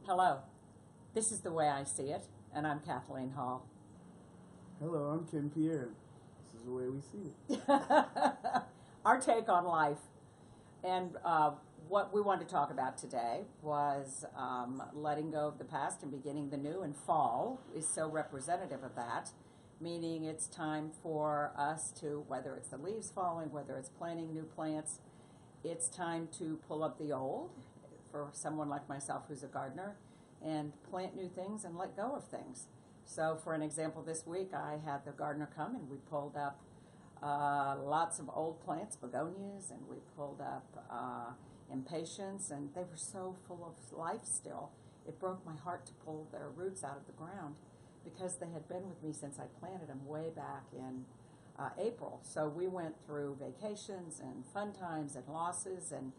Hello, this is The Way I See It, and I'm Kathleen Hall. Hello, I'm Ken Pierre. This is the way we see it. Our take on life. And what we wanted to talk about today was letting go of the past and beginning the new, and fall is so representative of that, meaning it's time for us to, whether it's the leaves falling, whether it's planting new plants, it's time to pull up the old, for someone like myself who's a gardener, and plant new things and let go of things. So for an example, this week I had the gardener come and we pulled up lots of old plants, begonias, and we pulled up impatiens, and they were so full of life still. It broke my heart to pull their roots out of the ground because they had been with me since I planted them way back in April. So we went through vacations and fun times and losses, and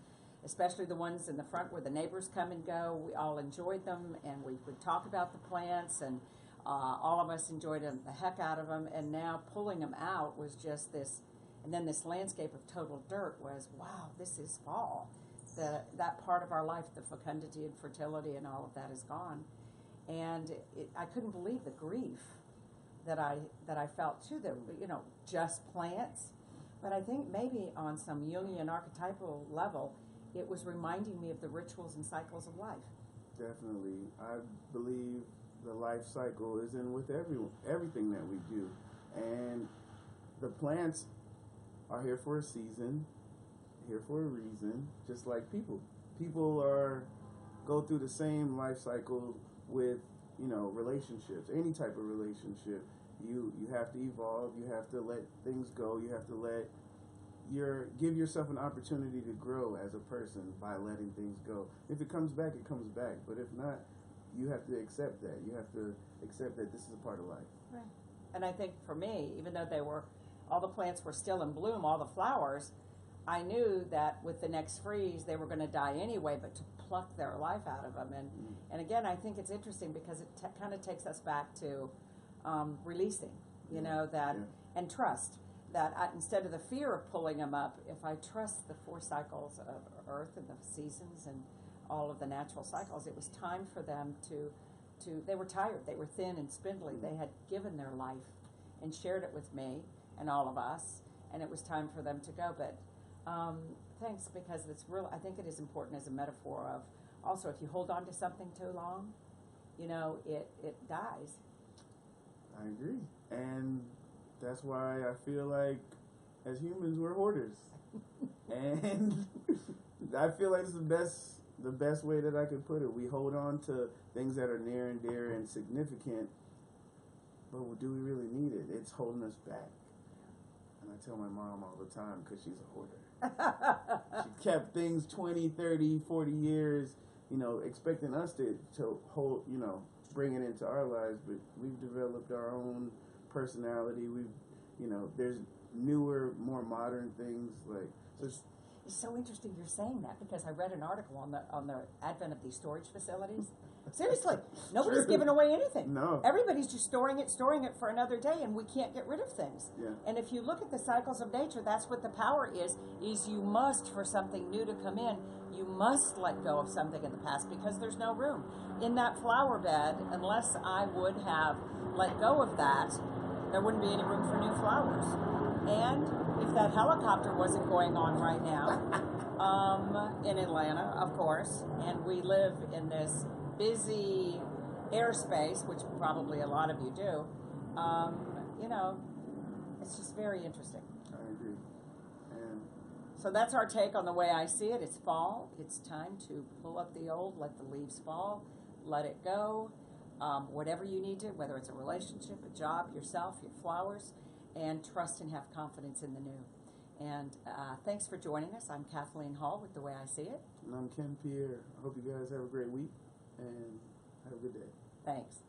especially the ones in the front where the neighbors come and go. We all enjoyed them, and we would talk about the plants, and all of us enjoyed them, the heck out of them. And now pulling them out was just this, and then this landscape of total dirt was, wow, this is fall. That part of our life, the fecundity and fertility and all of that is gone. And I couldn't believe the grief that I felt too, that, just plants. But I think maybe on some Jungian archetypal level, it was reminding me of the rituals and cycles of life. Definitely. I believe the life cycle is in with everything that we do. And the plants are here for a season, here for a reason, just like people. People go through the same life cycle with, relationships, any type of relationship. You have to evolve, you have to let things go, you have to give yourself an opportunity to grow as a person by letting things go. If it comes back, it comes back. But if not, you have to accept that. You have to accept that this is a part of life. Right. And I think for me, even though all the plants were still in bloom, all the flowers, I knew that with the next freeze, they were going to die anyway, but to pluck their life out of them. And again, I think it's interesting because it kind of takes us back to releasing, and trust. That instead of the fear of pulling them up, if I trust the four cycles of earth and the seasons and all of the natural cycles, it was time for them to they were tired, they were thin and spindly, they had given their life and shared it with me and all of us, and it was time for them to go. But thanks, because it's real. I think it is important as a metaphor of, also, if you hold on to something too long, it dies. I agree. And that's why I feel like as humans we're hoarders. And I feel like it's the best way that I could put it. We hold on to things that are near and dear and significant, but do we really need it? It's holding us back. And I tell my mom all the time, because she's a hoarder. She kept things 20, 30, 40 years, expecting us to hold, bring it into our lives, but we've developed our own personality. There's newer, more modern things It's so interesting you're saying that, because I read an article on the advent of these storage facilities. Seriously, nobody's giving away anything. No. Everybody's just storing it for another day, and we can't get rid of things. Yeah. And if you look at the cycles of nature, that's what the power is you must, for something new to come in, you must let go of something in the past, because there's no room. In that flower bed, unless I would have let go of that, there wouldn't be any room for new flowers. And if that helicopter wasn't going on right now, in Atlanta, of course, and we live in this busy airspace, which probably a lot of you do, it's just very interesting. I agree. And so that's our take on The Way I See It. It's fall. It's time to pull up the old, let the leaves fall, let it go. Whatever you need to, whether it's a relationship, a job, yourself, your flowers, and trust and have confidence in the new. And thanks for joining us. I'm Kathleen Hall with The Way I See It. I'm Ken Pierre. I hope you guys have a great week and have a good day. Thanks.